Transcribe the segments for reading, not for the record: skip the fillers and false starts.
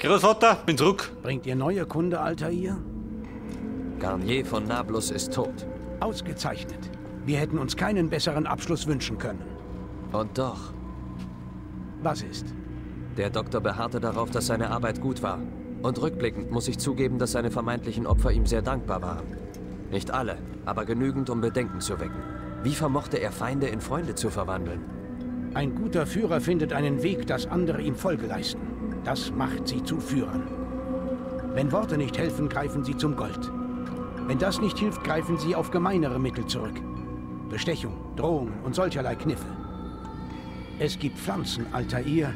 Großvater, bin zurück. Bringt ihr neue Kunde, Altair? Garnier von Nablus ist tot. Ausgezeichnet. Wir hätten uns keinen besseren Abschluss wünschen können. Und doch. Was ist? Der Doktor beharrte darauf, dass seine Arbeit gut war. Und rückblickend muss ich zugeben, dass seine vermeintlichen Opfer ihm sehr dankbar waren. Nicht alle, aber genügend, um Bedenken zu wecken. Wie vermochte er Feinde in Freunde zu verwandeln? Ein guter Führer findet einen Weg, dass andere ihm Folge leisten. Das macht sie zu Führern. Wenn Worte nicht helfen, greifen sie zum Gold. Wenn das nicht hilft, greifen sie auf gemeinere Mittel zurück. Bestechung, Drohungen und solcherlei Kniffe. Es gibt Pflanzen, Altair,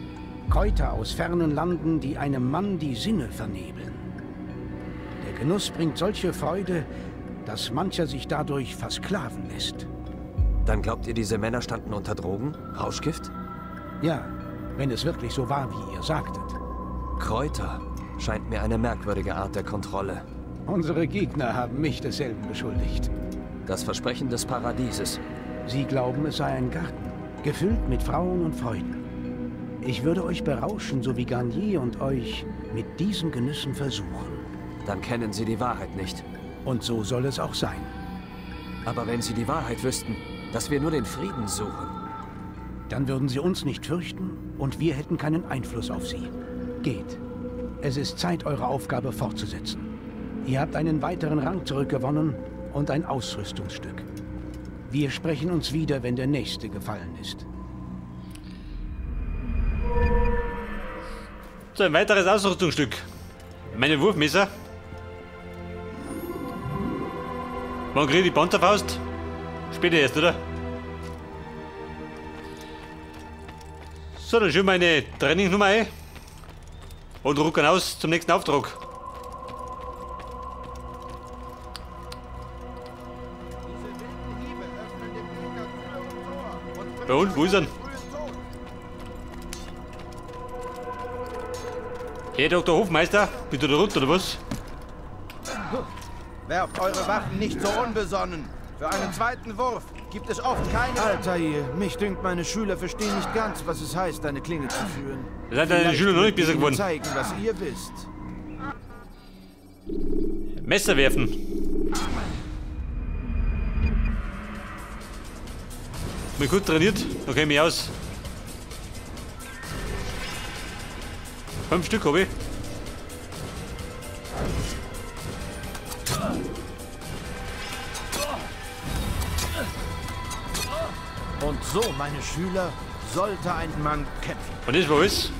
Kräuter aus fernen Landen, die einem Mann die Sinne vernebeln. Der Genuss bringt solche Freude, dass mancher sich dadurch versklaven lässt. Dann glaubt ihr, diese Männer standen unter Drogen? Rauschgift? Ja, wenn es wirklich so war, wie ihr sagtet. Kräuter scheint mir eine merkwürdige Art der Kontrolle. Unsere Gegner haben mich desselben beschuldigt. Das Versprechen des Paradieses. Sie glauben, es sei ein Garten, gefüllt mit Frauen und Freuden. Ich würde euch berauschen, so wie Garnier und euch mit diesen Genüssen versuchen. Dann kennen Sie die Wahrheit nicht. Und so soll es auch sein. Aber wenn Sie die Wahrheit wüssten, dass wir nur den Frieden suchen. Dann würden sie uns nicht fürchten und wir hätten keinen Einfluss auf sie. Geht. Es ist Zeit, eure Aufgabe fortzusetzen. Ihr habt einen weiteren Rang zurückgewonnen und ein Ausrüstungsstück. Wir sprechen uns wieder, wenn der nächste gefallen ist. So, ein weiteres Ausrüstungsstück. Meine Wurfmesser. Wann kriege ich die Panzerfaust? Später erst, oder? So, dann schauen wir eine Trainingsnummer ein. Und rucken aus zum nächsten Auftrag. Bei uns, wo ist er? Hey, Dr. Hofmeister, bist du da runter oder was? Werft eure Waffen nicht so unbesonnen. Für einen zweiten Wurf gibt es oft keine... Altair, mich dünkt, meine Schüler verstehen nicht ganz, was es heißt, eine Klinge zu führen. Seid deine Schüler noch nicht besser geworden? Zeigen, was ihr wisst. Messer werfen. Bin gut trainiert, da kenne ich mich aus. 5 Stück habe ich. Und so, meine Schüler, sollte ein Mann kämpfen. Und das war alles.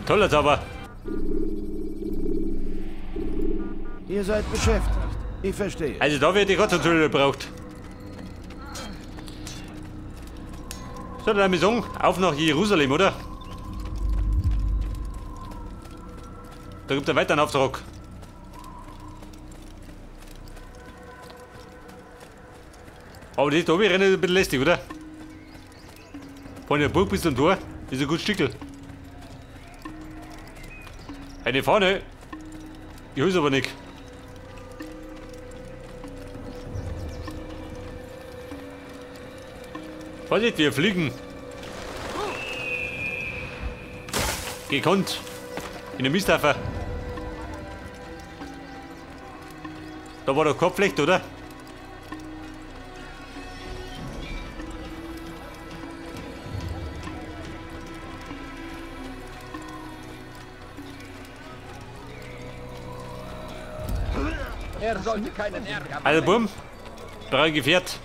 Toller Zauber. Ihr seid beschäftigt. Ich verstehe. Also da wird die Gottsatulle gebraucht. So, dann haben wir sagen, auf nach Jerusalem, oder? Da gibt es einen weiteren Auftrag. Aber das da oben rennt ein bisschen lästig, oder? Von der Burg bis zum Tor ist ein gutes Stückel. Eine Fahne. Ich hol's aber nicht. Vorsicht, wir fliegen. Gekonnt. In der Misthafer. Da war doch Kopflecht, oder? Er sollte keinen Ärger machen. Also Bumm, brauche ein Gefährt.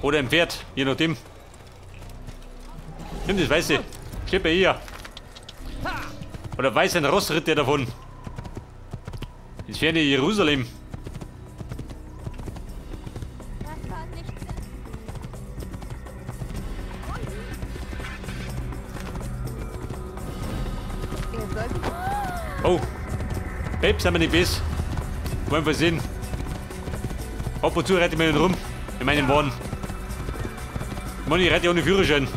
Oder ein Pferd, je nachdem. Nimm das Weiße. Schlepp er hier. Oder weiß ein Ross ritt der davon. Ins ferne Jerusalem. Das war nichts. Ihr sollt... Oh. Babes haben wir nicht besser. Wollen wir sehen. Ab und zu reite ich mir rum. In meinen Wagen. Mann, ich reite ohne Führerschein.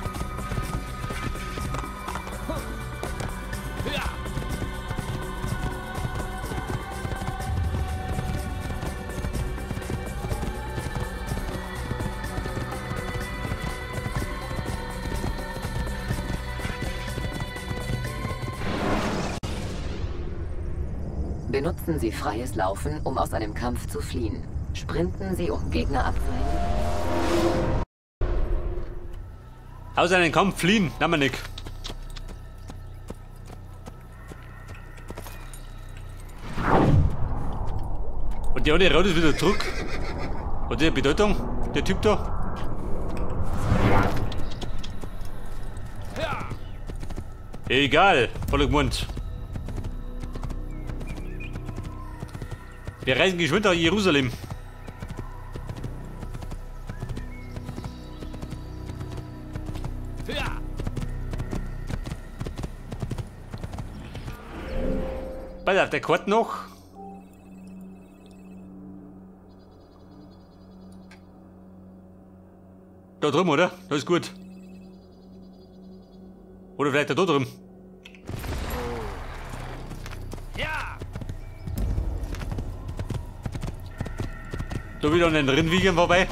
Benutzen Sie freies Laufen, um aus einem Kampf zu fliehen. Sprinten Sie, um Gegner abzuhängen. Aus einem Kampf fliehen, Dominik. Und der eine Rot ist wieder zurück. Und die Bedeutung, der Typ da. Egal, voller Mund. Wir reisen geschwind nach Jerusalem. Bald auf der Karte noch. Da drüben, oder? Da ist gut. Oder vielleicht da drüben. Da wieder an den Rindwiegern vorbei.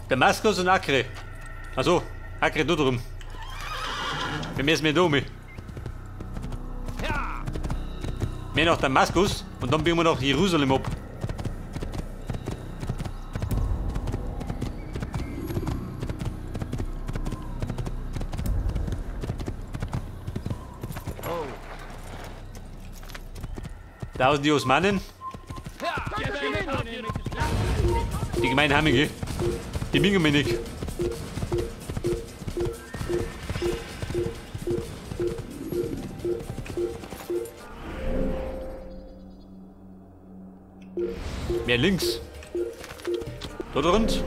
Damaskus und Acre. Achso, Acre da drüben. Wir messen mit da um. Mehr nach Damaskus und dann biegen wir nach Jerusalem ab. Da sind die Osmanen. Die Gemeinhamige. Die mingen mich nicht. Mehr links. Dort rund.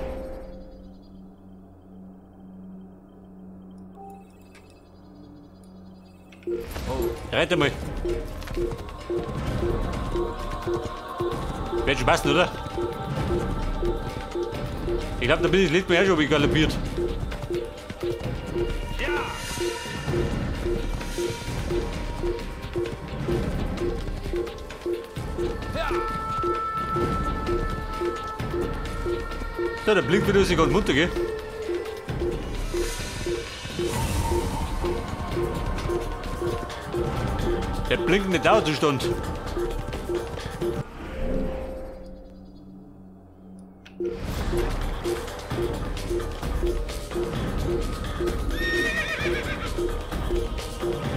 Rette mal. Wird schon passen, oder? Ich glaube, da bin ich das letzte Mal schon galoppiert. So, der blinkt wieder, dass ich gerade munter gehe. Der blinkende Dauerzustand.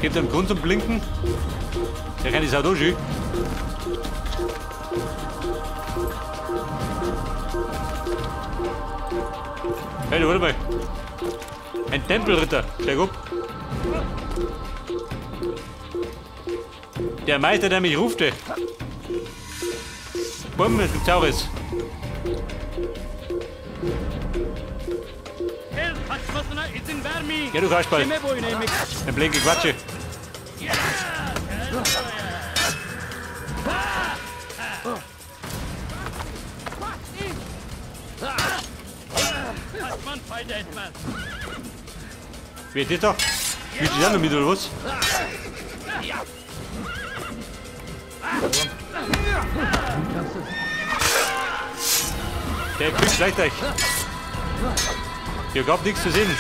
Gibt einen Grund zum Blinken? Der rennt die Sau da schön. Hey, warte mal. Ein Tempelritter. Steig ab. Der Meister, der mich rufte. Bumm, es gibt Saures. Ja, du kannst bald. Ein blinke Quatsche. Wie ist das da? Willst du da noch mit oder was? Der kriegt gleich euch. Hier gab nichts zu sehen.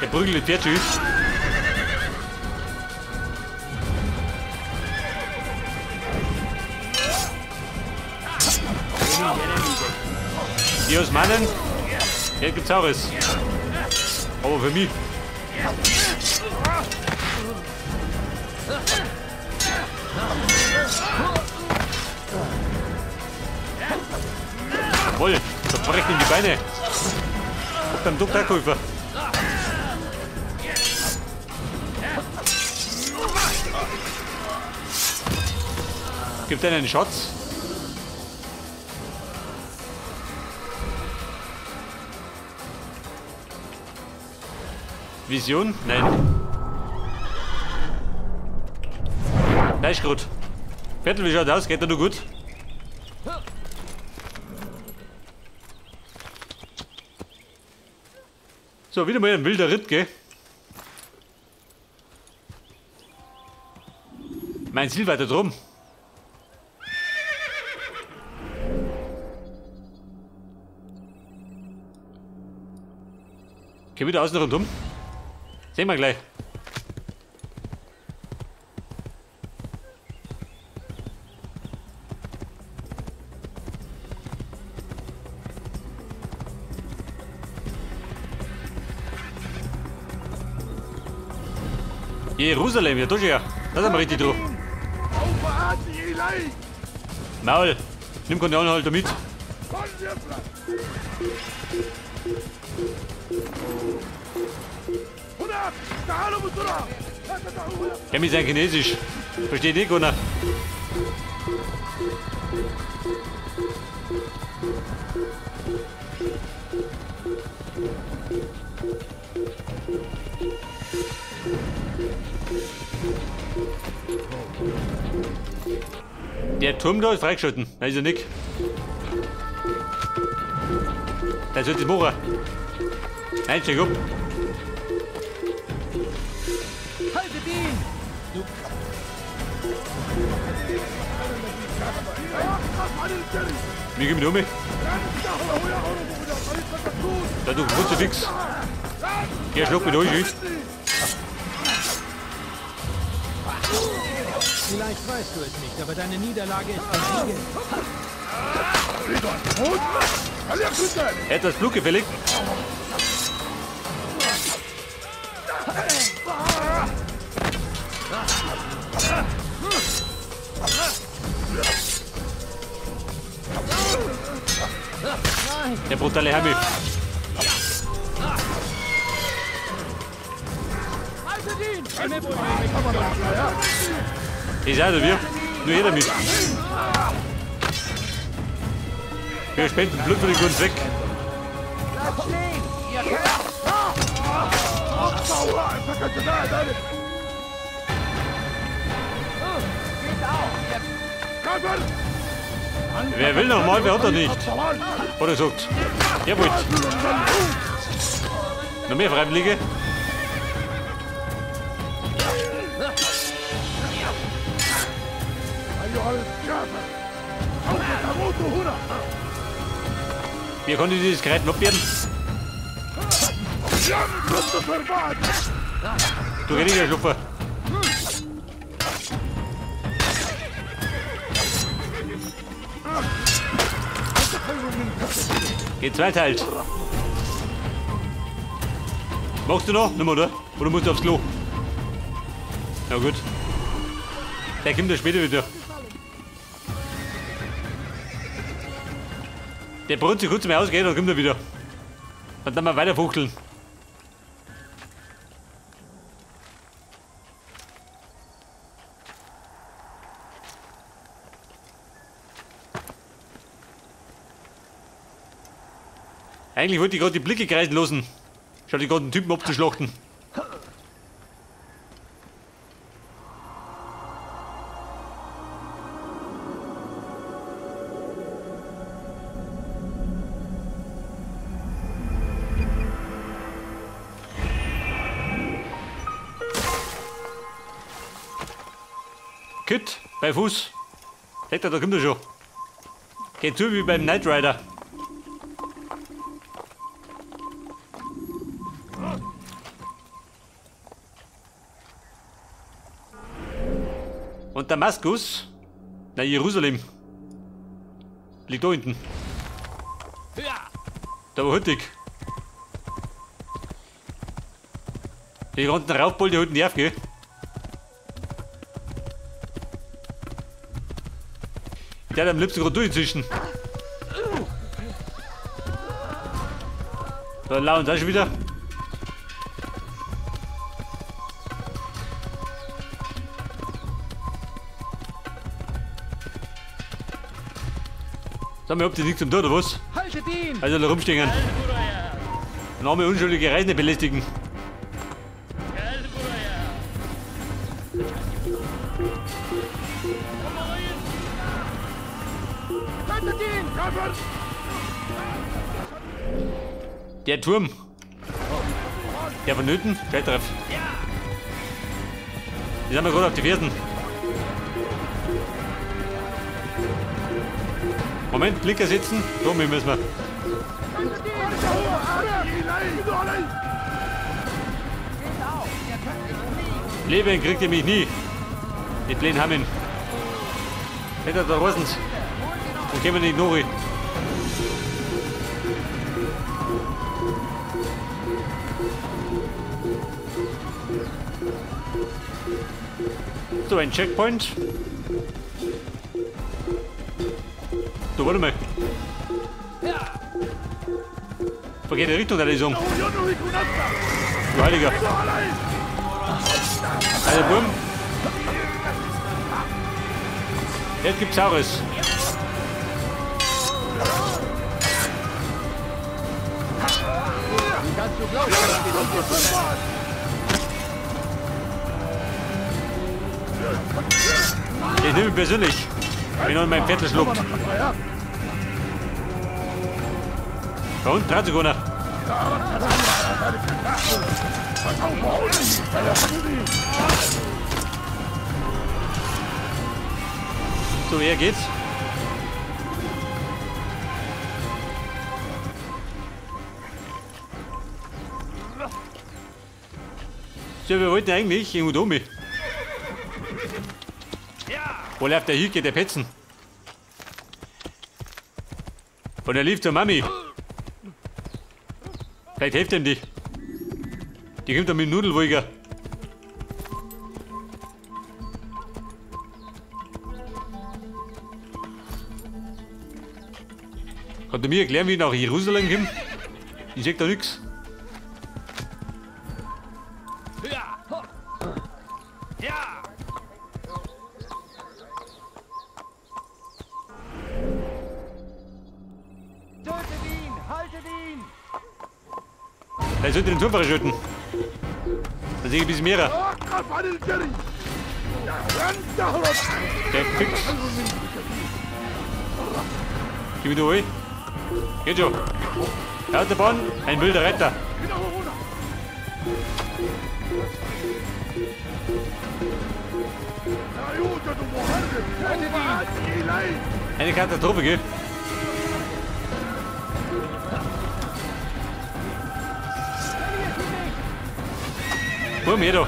Der prügelt Pferd tschüss. Die Osmanen, hier gibt's auch was. Aber für mich. Jawohl, verbrechen ihm die Beine. Guck dann Doktorkäufer. Gibt einen Schatz. Vision? Nein. Da ist gut. Viertel, wie schaut aus? Geht er nur gut? So, wieder mal ein wilder Ritt, gell? Mein Ziel weiter drum. Geh wieder außen rundum. Sehen wir gleich. Jerusalem, ja, da schon ja. Da sind wir richtig drauf. Maul, nimm keine Anhalter mit. Kenn mich sein Chinesisch. Versteht nicht, Gunnar. Der Turm da ist freigeschalten. Da ist er nicht. Da sollte es machen. Nein, steig ab. Haltet ihn! Wir gehen mit um. Da du Kruzifix. Der schluckt mit euch hin. Vielleicht weißt du es nicht, aber deine Niederlage ist besiegelt. Er hat das Blut gefällig. Der brutale Hammy. Ich sage wir. Nur jeder mit. Wir spenden Blut für den guten Zweck. Wer will noch mal, wer hat er nicht? Oder sagt, ihr wollt. Noch mehr Freiwillige? Wie konnte dieses Gerät noch werden? Du richtiger Schlupfer. Geht zweiteilt. Machst du noch? Nimm oder? Oder musst du aufs Klo? Na gut. Der kommt ja später wieder. Der brunzt sich kurz mal ausgehen, dann kommt er wieder. Und dann mal weiter fuchteln. Eigentlich wollte ich gerade die Blicke kreisen lassen. Schau die gerade einen Typen abzuschlachten. Kit, bei Fuß. Seht ihr, da kommt er schon. Geht zu wie beim Knight Rider. Und Damaskus, na Jerusalem, liegt da hinten. Da war hüttig. Die ganzen Raufball, die halten Nerv, gell? Der hat am liebsten gerade durchzischen. Da lauern sie auch schon wieder. Sag mal, habt ihr nichts zum Tod oder was? Haltet ihn! Also da rumstehen. Und arme unschuldige Reisende belästigen. Der Turm. Der von Nöten. Scheitreff. Die sind wir gerade auf die Fersen. Moment, Blinker setzen. So, müssen wir. Leben kriegt ihr mich nie. Die Pläne haben ihn. Hätte da Rosens. Und können wir nicht noch. So, ein Checkpoint. Du, warte mal. Verkehrte Richtung der Lesung. Du Heiliger. Also, bumm. Jetzt gibt's Saures. Ich nehme ihn persönlich. Ich bin noch in meinem Viertel schluckt. Da unten dran sogar noch. So, wer geht's? So, wir wollten eigentlich in Udomi. Wo läuft der Hüke, der Petzen? Und er lief zur Mami. Vielleicht hilft ihm die. Die kommt dann mit dem Nudelwolger. Kann du mir erklären, wie ich nach Jerusalem komme? Ich sehe da nichts. Er sollte den Turm verschütten. Dann sehe ich ein bisschen mehr. Der Fix. Gib ihn durch. Geht schon. Autobahn, ein wilder Retter. Eine Katastrophe, gell? Komm her da.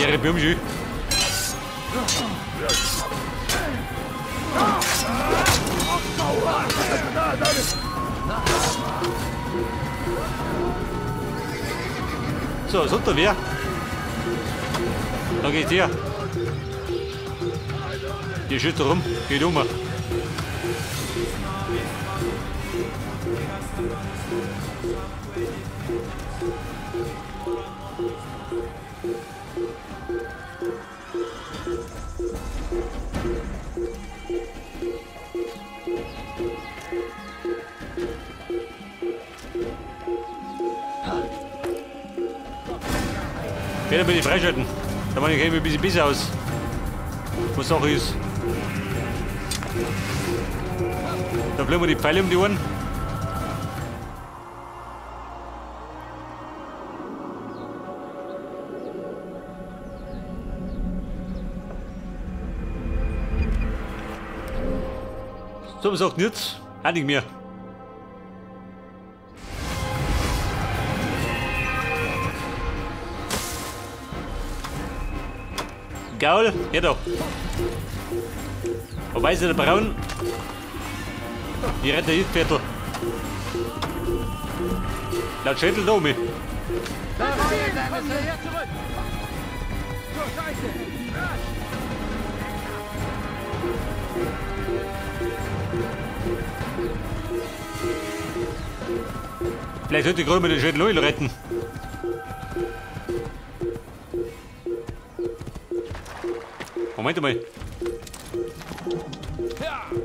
Ihre Bumschü. So, ist unter wer? Da geht's her. Die schützt rum, geht um. Wieder bin ich freischalten. Da mache ich ein bisschen Biss aus. Was Sache ist. Da bleiben wir die Pfeile um die Ohren. So, was sagt nichts? Auch nicht mehr. Gaul, hier doch. Wobei ist der Braun? Die rettet das Viertel. Laut Schädel da oben. Vielleicht sollte ich gerade mal den Schädel Oil retten. Moment mal.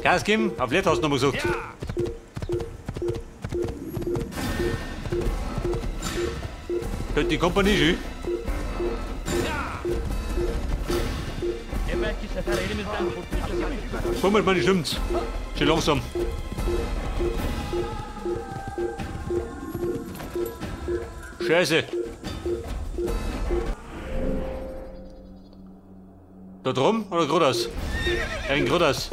Gas geben, auf Led hast du noch mal gesagt. Hört die Kompanie schon? Moment mal, nicht stimmt's. Schön langsam. Scheiße. Da drum oder geradeaus? Ein geradeaus.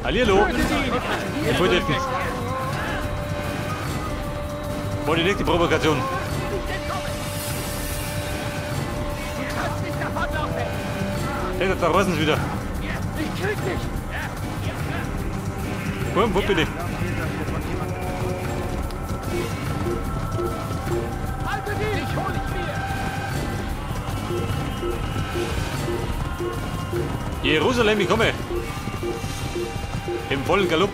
Hallihallo. Ich wollte helfen. War die nächste Provokation. Hey, da raus wieder. Ich krieg dich! Komm, wo bitte? Halt hol ich mir! Jerusalem, ich komme! Im vollen Galopp!